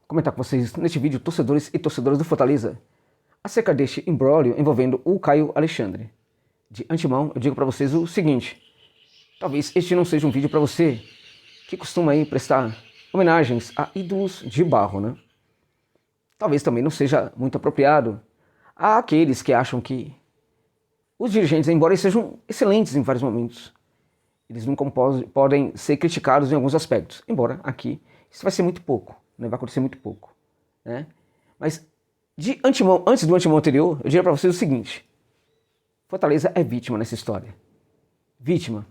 comentar com vocês neste vídeo, torcedores e torcedoras do Fortaleza, acerca deste imbróglio envolvendo o Caio Alexandre. De antemão, eu digo para vocês o seguinte: talvez este não seja um vídeo para você que costuma aí prestar homenagens a ídolos de barro, né? Talvez também não seja muito apropriado àqueles que acham que os dirigentes, embora eles sejam excelentes em vários momentos, eles nunca podem ser criticados em alguns aspectos. Embora aqui isso vai ser muito pouco, né? Vai acontecer muito pouco, né? Mas de antemão, antes do antemão anterior, eu diria para vocês o seguinte: Fortaleza é vítima nessa história. Vítima.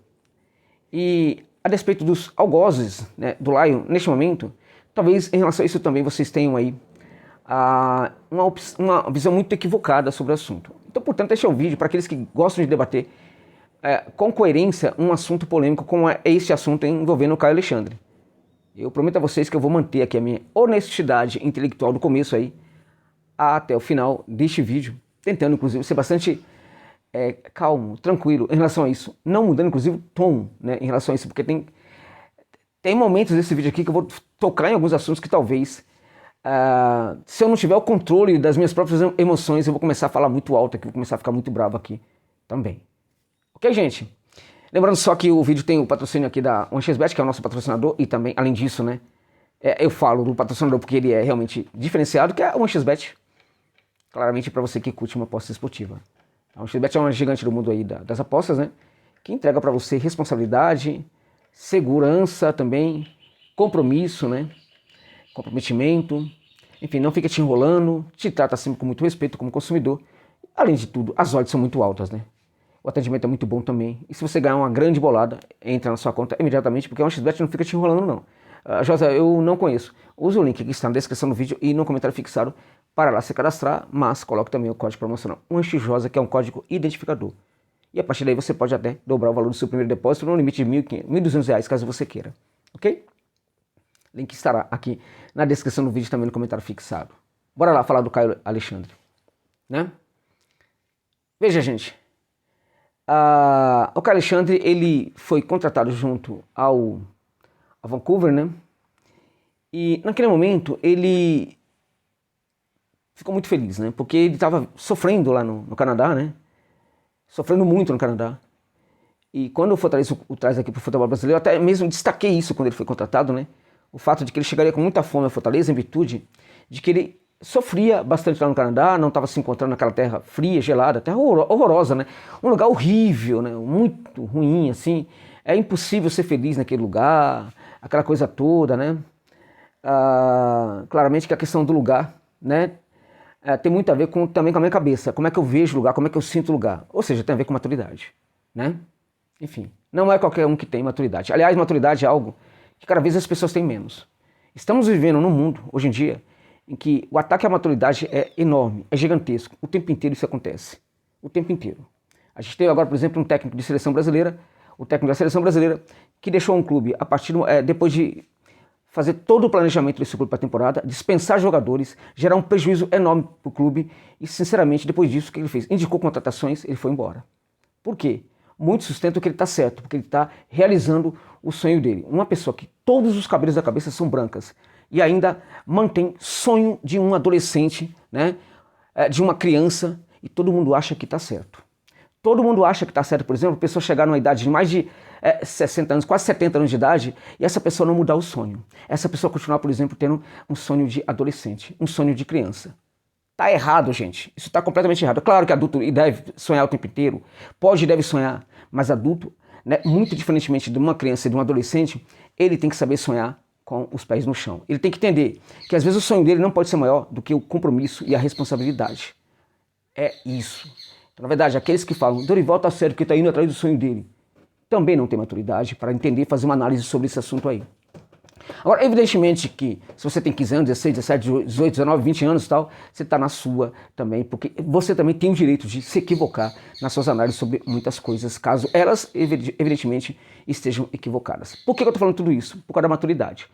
E a despeito dos algozes, né, do Lion neste momento, talvez em relação a isso também vocês tenham aí uma visão muito equivocada sobre o assunto. Então, portanto, este é um vídeo para aqueles que gostam de debater com coerência um assunto polêmico como é este assunto envolvendo o Caio Alexandre. Eu prometo a vocês que eu vou manter aqui a minha honestidade intelectual do começo aí até o final deste vídeo, tentando inclusive ser bastante calmo, tranquilo em relação a isso, não mudando inclusive o tom, né, em relação a isso, porque tem momentos desse vídeo aqui que eu vou tocar em alguns assuntos que talvez, se eu não tiver o controle das minhas próprias emoções, eu vou começar a falar muito alto aqui, vou começar a ficar muito bravo aqui também. Ok, gente? Lembrando só que o vídeo tem o patrocínio aqui da 1xBet, que é o nosso patrocinador, e também, além disso, né, eu falo do patrocinador porque ele é realmente diferenciado, que é a 1xBet, claramente para você que curte uma aposta esportiva. A 1xBet é uma gigante do mundo aí das apostas, né, que entrega para você responsabilidade, segurança também, compromisso, né, comprometimento, enfim, não fica te enrolando, te trata sempre com muito respeito como consumidor. Além de tudo, as odds são muito altas, né? O atendimento é muito bom também. E se você ganhar uma grande bolada, entra na sua conta imediatamente, porque a 1xBet não fica te enrolando, não. Josa, eu não conheço. Use o link que está na descrição do vídeo e no comentário fixado para lá se cadastrar, mas coloque também o código promocional 1xJosa, que é um código identificador. E a partir daí você pode até dobrar o valor do seu primeiro depósito no limite de R$ 1.200, caso você queira. Ok? Link estará aqui na descrição do vídeo também no comentário fixado. Bora lá falar do Caio Alexandre, né? Veja, gente. O Caio Alexandre, ele foi contratado junto a Vancouver, né? E naquele momento ele ficou muito feliz, né? Porque ele estava sofrendo lá no Canadá, né? Sofrendo muito no Canadá. E quando o Fortaleza o traz aqui para o futebol brasileiro, eu até mesmo destaquei isso quando ele foi contratado, né? O fato de que ele chegaria com muita fome ao Fortaleza, em virtude de que ele sofria bastante lá no Canadá, não estava se encontrando naquela terra fria, gelada, terra horrorosa, né? Um lugar horrível, né? Muito ruim, assim. É impossível ser feliz naquele lugar, aquela coisa toda, né? Claramente que a questão do lugar, né? Tem muito a ver também com a minha cabeça, como é que eu vejo o lugar, como é que eu sinto o lugar. Ou seja, tem a ver com maturidade, né? Enfim, não é qualquer um que tem maturidade. Aliás, maturidade é algo que cada vez as pessoas têm menos. Estamos vivendo num mundo, hoje em dia, em que o ataque à maturidade é enorme, é gigantesco. O tempo inteiro isso acontece. O tempo inteiro. A gente tem agora, por exemplo, um técnico de seleção brasileira, o técnico da seleção brasileira, que deixou um clube, depois de fazer todo o planejamento desse clube para a temporada, dispensar jogadores, gerar um prejuízo enorme para o clube, e sinceramente, depois disso, o que ele fez? Indicou contratações, ele foi embora. Por quê? Muito sustento que ele está certo, porque ele está realizando o sonho dele. Uma pessoa que todos os cabelos da cabeça são brancas e ainda mantém sonho de um adolescente, né, de uma criança, e todo mundo acha que está certo. Todo mundo acha que está certo, por exemplo, a pessoa chegar numa idade de mais de 60 anos, quase 70 anos de idade, e essa pessoa não mudar o sonho. Essa pessoa continuar, por exemplo, tendo um sonho de adolescente, um sonho de criança. Tá errado, gente. Isso está completamente errado. É claro que adulto deve sonhar o tempo inteiro, pode e deve sonhar, mas adulto, né, muito diferentemente de uma criança e de um adolescente, ele tem que saber sonhar com os pés no chão. Ele tem que entender que às vezes o sonho dele não pode ser maior do que o compromisso e a responsabilidade. É isso. Então, na verdade, aqueles que falam, Dorival tá certo porque está indo atrás do sonho dele, também não tem maturidade para entender e fazer uma análise sobre esse assunto aí. Agora, evidentemente que se você tem 15 anos, 16, 17, 18, 19, 20 anos e tal, você está na sua também, porque você também tem o direito de se equivocar nas suas análises sobre muitas coisas, caso elas, evidentemente, estejam equivocadas. Por que eu estou falando tudo isso? Por causa da maturidade.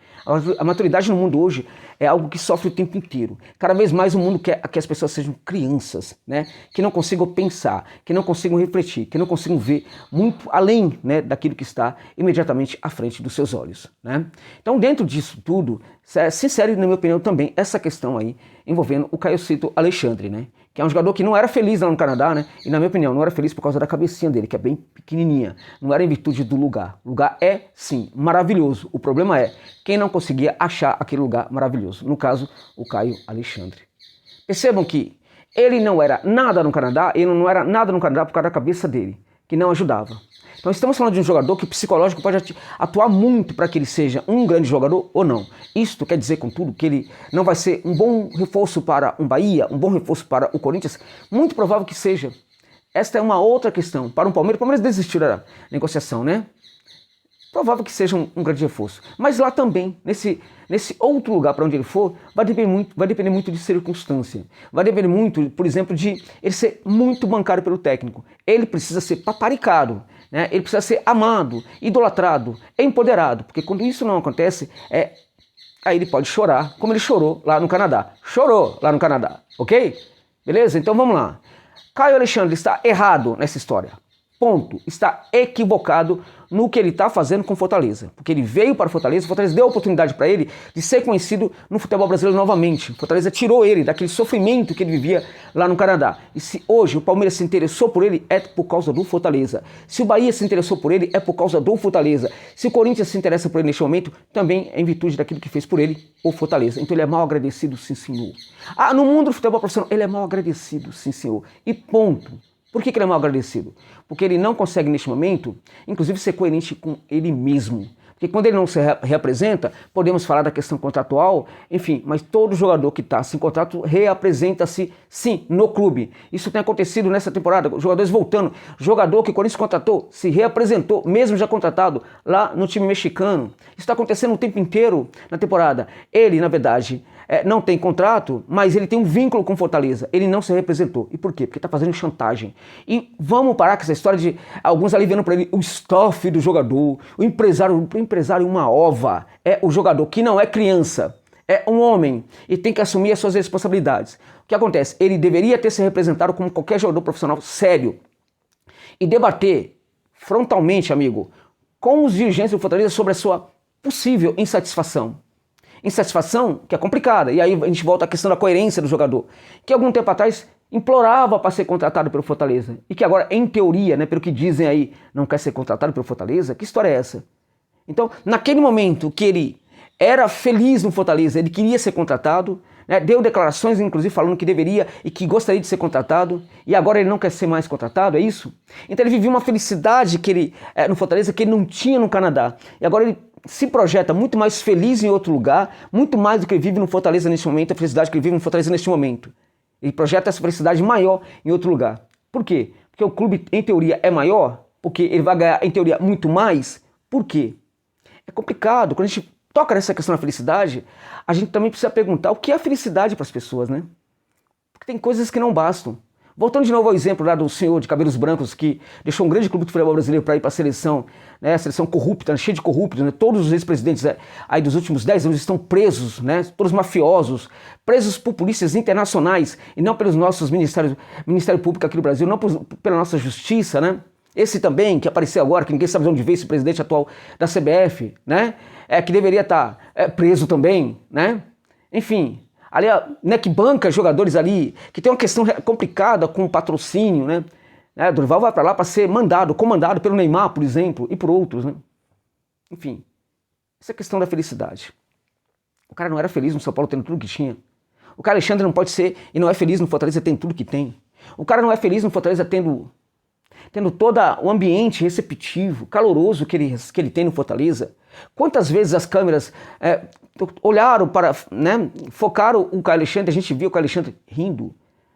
A maturidade no mundo hoje é algo que sofre o tempo inteiro. Cada vez mais o mundo quer que as pessoas sejam crianças, né? Que não consigam pensar, que não consigam refletir, que não consigam ver muito além, né, daquilo que está imediatamente à frente dos seus olhos, né? Então, dentro disso tudo, se insere, na minha opinião, também essa questão aí envolvendo o Caiocito Alexandre, né? Que é um jogador que não era feliz lá no Canadá, né? E na minha opinião, não era feliz por causa da cabecinha dele, que é bem pequenininha. Não era em virtude do lugar. O lugar é, sim, maravilhoso. O problema é quem não conseguia achar aquele lugar maravilhoso. No caso, o Caio Alexandre. Percebam que ele não era nada no Canadá, ele não era nada no Canadá por causa da cabeça dele, que não ajudava. Então estamos falando de um jogador que psicológico pode atuar muito para que ele seja um grande jogador ou não. Isto quer dizer, contudo, que ele não vai ser um bom reforço para um Bahia, um bom reforço para o Corinthians? Muito provável que seja. Esta é uma outra questão. Para o Palmeiras desistiu da negociação, né? Provável que seja um grande reforço. Mas lá também, nesse outro lugar para onde ele for, vai depender muito de circunstância. Vai depender muito, por exemplo, de ele ser muito bancado pelo técnico. Ele precisa ser paparicado, né? Ele precisa ser amado, idolatrado, empoderado. Porque quando isso não acontece, aí ele pode chorar, como ele chorou lá no Canadá. Chorou lá no Canadá, ok? Beleza? Então vamos lá. Caio Alexandre está errado nessa história. Ponto. Está equivocado no que ele está fazendo com Fortaleza. Porque ele veio para Fortaleza deu a oportunidade para ele de ser conhecido no futebol brasileiro novamente. Fortaleza tirou ele daquele sofrimento que ele vivia lá no Canadá. E se hoje o Palmeiras se interessou por ele, é por causa do Fortaleza. Se o Bahia se interessou por ele, é por causa do Fortaleza. Se o Corinthians se interessa por ele neste momento, também é em virtude daquilo que fez por ele o Fortaleza. Então ele é mal agradecido, sim senhor. No mundo do futebol profissional, ele é mal agradecido, sim senhor. E ponto. Por que ele é mal agradecido? Porque ele não consegue, neste momento, inclusive ser coerente com ele mesmo. Porque quando ele não se reapresenta, podemos falar da questão contratual, enfim, mas todo jogador que está sem contrato reapresenta-se, sim, no clube. Isso tem acontecido nessa temporada, jogadores voltando. Jogador que o Corinthians contratou se reapresentou, mesmo já contratado, lá no time mexicano. Isso está acontecendo o tempo inteiro na temporada. Ele, na verdade, não tem contrato, mas ele tem um vínculo com Fortaleza. Ele não se representou. E por quê? Porque está fazendo chantagem. E vamos parar com essa história de alguns ali vendo para ele o staff do jogador, o empresário uma ova. É o jogador que não é criança, é um homem e tem que assumir as suas responsabilidades. O que acontece? Ele deveria ter se representado como qualquer jogador profissional sério e debater frontalmente, amigo, com os dirigentes do Fortaleza sobre a sua possível insatisfação. Insatisfação que é complicada, e aí a gente volta à questão da coerência do jogador, que algum tempo atrás implorava para ser contratado pelo Fortaleza, e que agora, em teoria, né, pelo que dizem aí, não quer ser contratado pelo Fortaleza. Que história é essa? Então, naquele momento que ele era feliz no Fortaleza, ele queria ser contratado, né, deu declarações, inclusive, falando que deveria e que gostaria de ser contratado, e agora ele não quer ser mais contratado, é isso? Então ele vivia uma felicidade que ele, no Fortaleza que ele não tinha no Canadá, e agora ele se projeta muito mais feliz em outro lugar, muito mais do que ele vive no Fortaleza neste momento, a felicidade que ele vive no Fortaleza neste momento. Ele projeta essa felicidade maior em outro lugar. Por quê? Porque o clube, em teoria, é maior, porque ele vai ganhar, em teoria, muito mais. Por quê? É complicado. Quando a gente toca nessa questão da felicidade, a gente também precisa perguntar o que é a felicidade para as pessoas, né? Porque tem coisas que não bastam. Voltando de novo ao exemplo lá do senhor de cabelos brancos que deixou um grande clube de futebol brasileiro para ir para a seleção, né? A seleção corrupta, cheia de corruptos, né? Todos os ex-presidentes aí dos últimos 10 anos estão presos, né? Todos mafiosos, presos por polícias internacionais e não pelos nossos Ministério Público aqui no Brasil, não pela nossa justiça, né? Esse também, que apareceu agora, que ninguém sabe de onde veio esse presidente atual da CBF, né? Que deveria estar preso também, né? Enfim, ali, né, que banca jogadores ali, que tem uma questão complicada com o patrocínio, né? Dorival vai para lá para ser comandado pelo Neymar, por exemplo, e por outros, né? Enfim, essa é a questão da felicidade. O cara não era feliz no São Paulo tendo tudo que tinha. O cara Alexandre não pode ser e não é feliz no Fortaleza tendo tudo que tem. O cara não é feliz no Fortaleza tendo todo o ambiente receptivo, caloroso que ele tem no Fortaleza. Quantas vezes as câmeras olharam para, né, focaram o Caio Alexandre, a gente viu o Caio Alexandre rindo,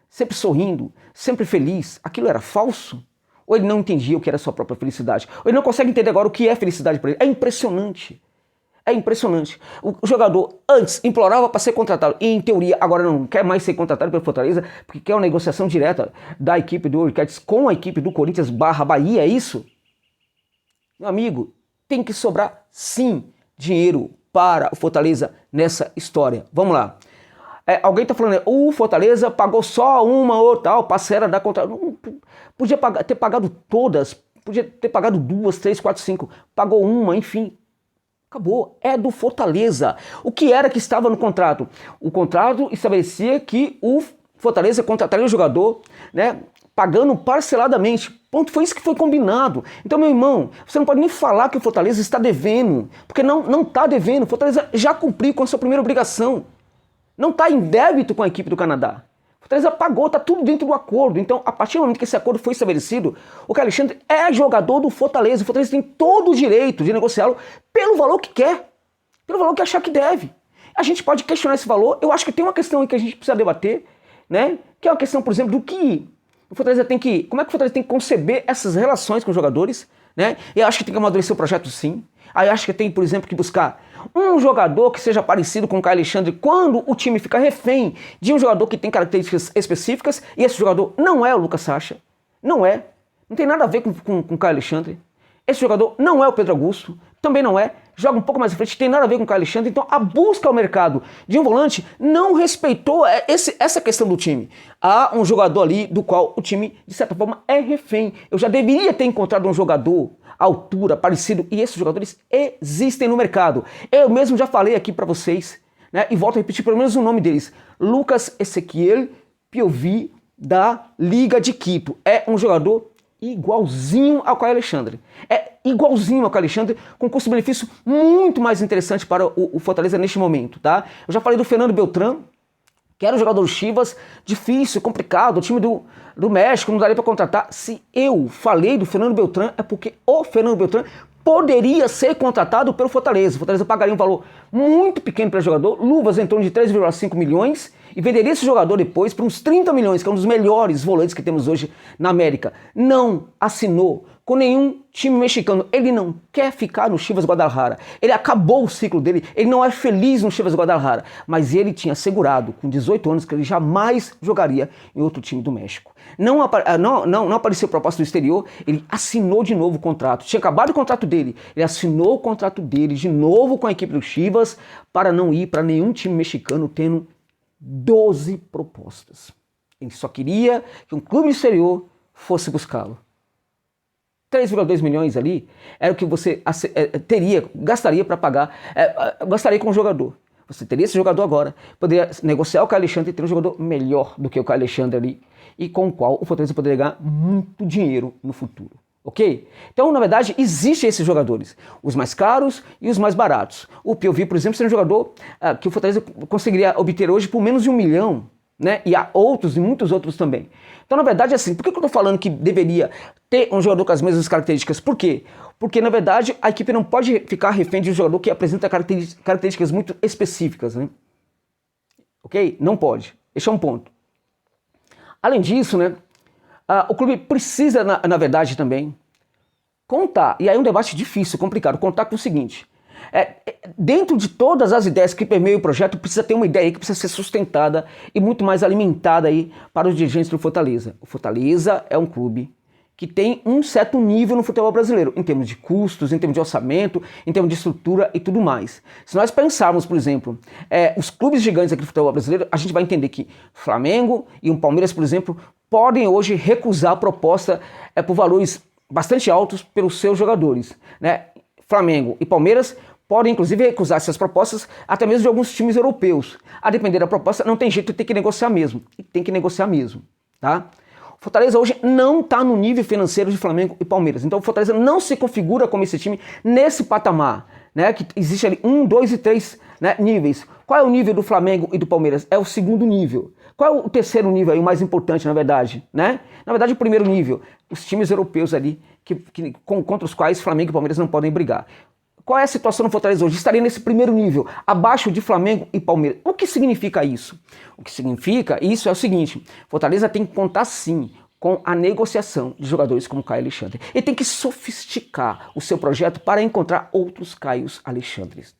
sempre sorrindo, sempre feliz. Aquilo era falso? Ou ele não entendia o que era a sua própria felicidade? Ou ele não consegue entender agora o que é felicidade para ele? É impressionante. É impressionante. O jogador antes implorava para ser contratado e, em teoria, agora não quer mais ser contratado pelo Fortaleza porque quer uma negociação direta da equipe do Wildcats com a equipe do Corinthians / Bahia, é isso? Meu amigo, tem que sobrar sim dinheiro para o Fortaleza nessa história. Vamos lá. Alguém está falando, o Fortaleza pagou só uma ou tal parcela da contratação. Podia ter pagado todas, podia ter pagado 2, 3, 4, 5. Pagou uma, enfim. Acabou, é do Fortaleza. O que era que estava no contrato? O contrato estabelecia que o Fortaleza contrataria o jogador, né, pagando parceladamente. Ponto, foi isso que foi combinado. Então, meu irmão, você não pode nem falar que o Fortaleza está devendo, porque não está devendo. O Fortaleza já cumpriu com a sua primeira obrigação. Não está em débito com a equipe do Canadá. O Fortaleza pagou, está tudo dentro do acordo. Então, a partir do momento que esse acordo foi estabelecido, o Caio Alexandre é jogador do Fortaleza. O Fortaleza tem todo o direito de negociá-lo pelo valor que quer, pelo valor que achar que deve. A gente pode questionar esse valor. Eu acho que tem uma questão aí que a gente precisa debater, né? Que é uma questão, por exemplo, do que o Fortaleza tem que... Como é que o Fortaleza tem que conceber essas relações com os jogadores, né? Eu acho que tem que amadurecer o projeto, sim. Aí eu acho que tem, por exemplo, que buscar um jogador que seja parecido com o Caio Alexandre quando o time fica refém de um jogador que tem características específicas, e esse jogador não é o Lucas Sacha, não tem nada a ver com o Caio Alexandre. Esse jogador não é o Pedro Augusto, também não é, joga um pouco mais à frente, tem nada a ver com o Caio Alexandre. Então a busca ao mercado de um volante não respeitou essa questão do time. Há um jogador ali do qual o time, de certa forma, é refém. Eu já deveria ter encontrado um jogador à altura, parecido, e esses jogadores existem no mercado. Eu mesmo já falei aqui para vocês, né, e volto a repetir pelo menos o nome deles. Lucas Ezequiel Piovi, da Liga de Quito. É um jogador igualzinho ao Caio Alexandre. É igualzinho ao Caio Alexandre, com custo-benefício muito mais interessante para o Fortaleza neste momento, tá? Eu já falei do Fernando Beltrán, que era um jogador do Chivas, difícil, complicado, o time do México não daria para contratar. Se eu falei do Fernando Beltrán, é porque o Fernando Beltrán poderia ser contratado pelo Fortaleza. O Fortaleza pagaria um valor muito pequeno para o jogador, luvas em torno de 3,5 milhões, e venderia esse jogador depois por uns 30 milhões, que é um dos melhores volantes que temos hoje na América. Não assinou com nenhum time mexicano. Ele não quer ficar no Chivas Guadalajara. Ele acabou o ciclo dele, ele não é feliz no Chivas Guadalajara, mas ele tinha assegurado com 18 anos que ele jamais jogaria em outro time do México. Não apareceu proposta do exterior, ele assinou de novo o contrato. Tinha acabado o contrato dele, ele assinou o contrato dele de novo com a equipe do Chivas para não ir para nenhum time mexicano, tendo 12 propostas. Ele só queria que um clube exterior fosse buscá-lo. 3,2 milhões ali era o que você gastaria para pagar, gastaria com o jogador. Você teria esse jogador agora, poderia negociar o Caio Alexandre e ter um jogador melhor do que o Caio Alexandre ali, e com o qual o Fortaleza poderia ganhar muito dinheiro no futuro. Ok? Então, na verdade, existem esses jogadores, os mais caros e os mais baratos. O Piovi, por exemplo, seria um jogador que o Fortaleza conseguiria obter hoje por menos de 1 milhão, né? E há outros e muitos outros também. Então, na verdade, assim, por que eu estou falando que deveria ter um jogador com as mesmas características? Por quê? Porque, na verdade, a equipe não pode ficar refém de um jogador que apresenta características muito específicas, né? Ok? Não pode. Esse é um ponto. Além disso, né, o clube precisa, na verdade, também contar, e aí é um debate difícil, complicado, contar com o seguinte: dentro de todas as ideias que permeiam o projeto, precisa ter uma ideia aí que precisa ser sustentada e muito mais alimentada aí para os dirigentes do Fortaleza. O Fortaleza é um clube que tem um certo nível no futebol brasileiro, em termos de custos, em termos de orçamento, em termos de estrutura e tudo mais. Se nós pensarmos, por exemplo, os clubes gigantes aqui do futebol brasileiro, a gente vai entender que Flamengo e um Palmeiras, por exemplo, podem hoje recusar a proposta por valores bastante altos pelos seus jogadores, né? Flamengo e Palmeiras podem, inclusive, recusar essas propostas até mesmo de alguns times europeus. A depender da proposta, não tem jeito, tem que negociar mesmo. E tem que negociar mesmo, tá? O Fortaleza hoje não está no nível financeiro de Flamengo e Palmeiras. Então o Fortaleza não se configura como esse time nesse patamar, né? Que existe ali 1, 2 e 3, né, níveis. Qual é o nível do Flamengo e do Palmeiras? É o segundo nível. Qual é o terceiro nível aí, o mais importante, na verdade, né? Na verdade, o primeiro nível, os times europeus ali, contra os quais Flamengo e Palmeiras não podem brigar. Qual é a situação no Fortaleza hoje? Estaria nesse primeiro nível, abaixo de Flamengo e Palmeiras. O que significa isso? O que significa isso é o seguinte: Fortaleza tem que contar sim com a negociação de jogadores como Caio Alexandre. E tem que sofisticar o seu projeto para encontrar outros Caios Alexandres.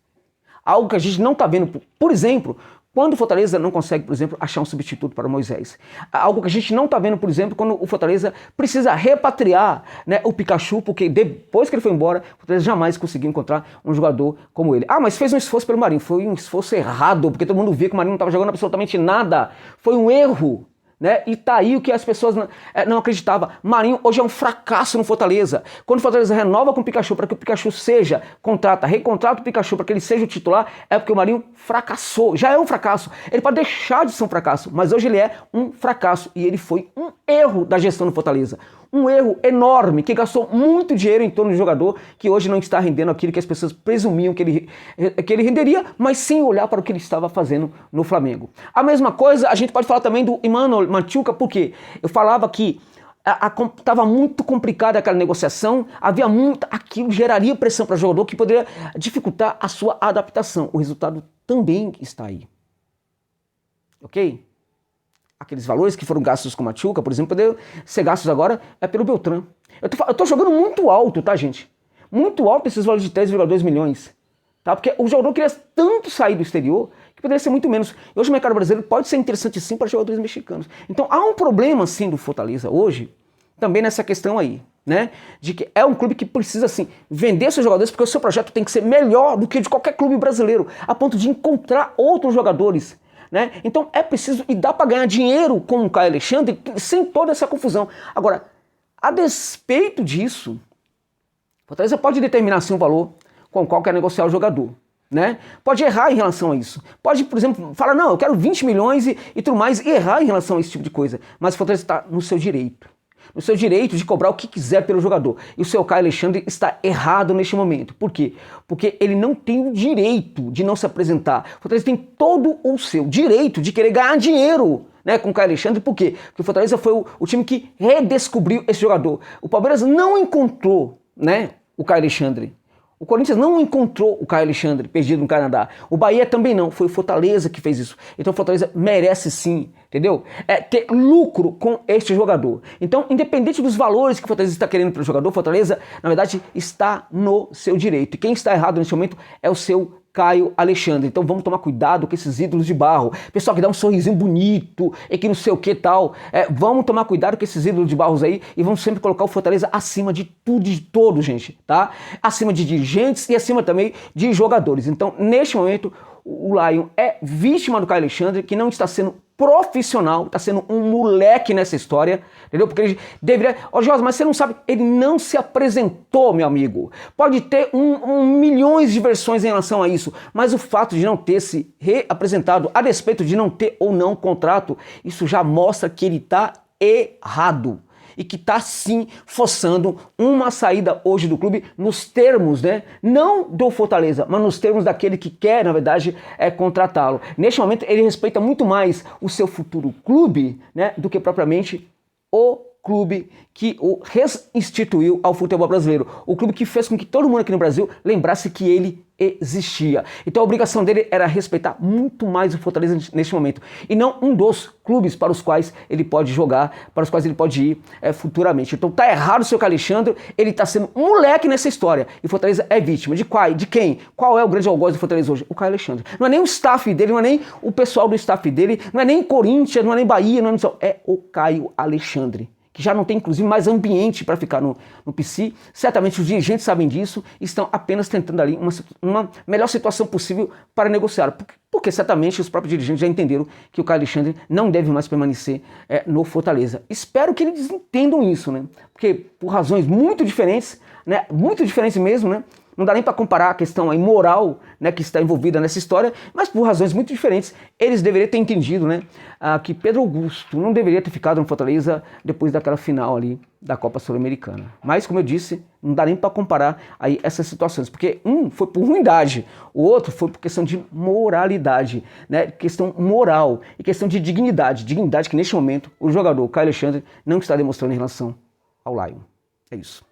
Algo que a gente não está vendo, por exemplo, Quando o Fortaleza não consegue, por exemplo, achar um substituto para o Moisés. Algo que a gente não está vendo, por exemplo, quando o Fortaleza precisa repatriar, né, o Pikachu, porque depois que ele foi embora, o Fortaleza jamais conseguiu encontrar um jogador como ele. Ah, mas fez um esforço pelo Marinho. Foi um esforço errado, porque todo mundo via que o Marinho não estava jogando absolutamente nada. Foi um erro. Né? E tá aí o que as pessoas não acreditavam. Marinho hoje é um fracasso no Fortaleza. Quando o Fortaleza renova com o Pikachu para que o Pikachu recontrata o Pikachu para que ele seja o titular, é porque o Marinho fracassou. Já é um fracasso. Ele pode deixar de ser um fracasso, mas hoje ele é um fracasso. E ele foi um erro da gestão do Fortaleza. Um erro enorme, que gastou muito dinheiro em torno do jogador, que hoje não está rendendo aquilo que as pessoas presumiam que ele renderia, mas sem olhar para o que ele estava fazendo no Flamengo. A mesma coisa a gente pode falar também do Emmanuel Machuca, porque eu falava que estava muito complicada aquela negociação, havia aquilo geraria pressão para o jogador que poderia dificultar a sua adaptação. O resultado também está aí. Ok? Aqueles valores que foram gastos com o Machuca, por exemplo, poderiam ser gastos agora pelo Beltrán. Eu tô jogando muito alto, tá, gente? Muito alto esses valores de 3,2 milhões. Tá? Porque o jogador queria tanto sair do exterior que poderia ser muito menos. E hoje o mercado brasileiro pode ser interessante sim para jogadores mexicanos. Então há um problema sim do Fortaleza hoje, também nessa questão aí, né? De que é um clube que precisa assim vender seus jogadores, porque o seu projeto tem que ser melhor do que de qualquer clube brasileiro, a ponto de encontrar outros jogadores. Né? Então é preciso, e dá para ganhar dinheiro com o Caio Alexandre sem toda essa confusão. Agora, a despeito disso, Fortaleza pode determinar sim um valor com o qual quer negociar o jogador. Né? Pode errar em relação a isso. Pode, por exemplo, falar, não, eu quero 20 milhões e tudo mais, e errar em relação a esse tipo de coisa. Mas o Fortaleza está no seu direito. No seu direito de cobrar o que quiser pelo jogador. E o seu Caio Alexandre está errado neste momento. Por quê? Porque ele não tem o direito de não se apresentar. O Fortaleza tem todo o seu direito de querer ganhar dinheiro, né, com o Caio Alexandre. Por quê? Porque o Fortaleza foi o time que redescobriu esse jogador. O Palmeiras não encontrou, né, o Caio Alexandre. O Corinthians não encontrou o Caio Alexandre perdido no Canadá. O Bahia também não. Foi o Fortaleza que fez isso. Então o Fortaleza merece sim, entendeu? Ter lucro com este jogador. Então, independente dos valores que o Fortaleza está querendo pelo jogador, o Fortaleza, na verdade, está no seu direito. E quem está errado nesse momento é o seu Caio Alexandre. Então vamos tomar cuidado com esses ídolos de barro. Pessoal que dá um sorrisinho bonito e que não sei o que tal. Vamos tomar cuidado com esses ídolos de barros aí e vamos sempre colocar o Fortaleza acima de tudo e de todos, gente, tá? Acima de dirigentes e acima também de jogadores. Então, neste momento, o Lion é vítima do Caio Alexandre, que não está sendo profissional, está sendo um moleque nessa história, entendeu? Porque ele deveria... Ó, Jorge, mas você não sabe, ele não se apresentou, meu amigo. Pode ter milhões de versões em relação a isso, mas o fato de não ter se reapresentado, a despeito de não ter ou não contrato, isso já mostra que ele está errado. E que está sim forçando uma saída hoje do clube nos termos, né? Não do Fortaleza, mas nos termos daquele que quer, na verdade, contratá-lo. Neste momento, ele respeita muito mais o seu futuro clube, né? Do que propriamente o clube que o restituiu ao futebol brasileiro. O clube que fez com que todo mundo aqui no Brasil lembrasse que ele existia. Então a obrigação dele era respeitar muito mais o Fortaleza neste momento. E não um dos clubes para os quais ele pode jogar, para os quais ele pode ir futuramente. Então tá errado o seu Caio Alexandre, ele tá sendo um moleque nessa história. E o Fortaleza é vítima. De quem? Qual é o grande algoz do Fortaleza hoje? O Caio Alexandre. Não é nem o staff dele, não é nem o pessoal do staff dele, não é nem Corinthians, não é nem Bahia, não é o Caio Alexandre. Que já não tem, inclusive, mais ambiente para ficar no PC. Certamente os dirigentes sabem disso e estão apenas tentando ali uma melhor situação possível para negociar. Porque certamente os próprios dirigentes já entenderam que o Caio Alexandre não deve mais permanecer no Fortaleza. Espero que eles entendam isso, né? Porque por razões muito diferentes, né? Muito diferentes mesmo, né? Não dá nem para comparar a questão aí moral, né, que está envolvida nessa história, mas por razões muito diferentes, eles deveriam ter entendido, né, que Pedro Augusto não deveria ter ficado no Fortaleza depois daquela final ali da Copa Sul-Americana. Mas, como eu disse, não dá nem para comparar aí essas situações, porque um foi por ruindade, o outro foi por questão de moralidade, né, questão moral e questão de dignidade que neste momento o jogador Caio Alexandre não está demonstrando em relação ao Lion. É isso.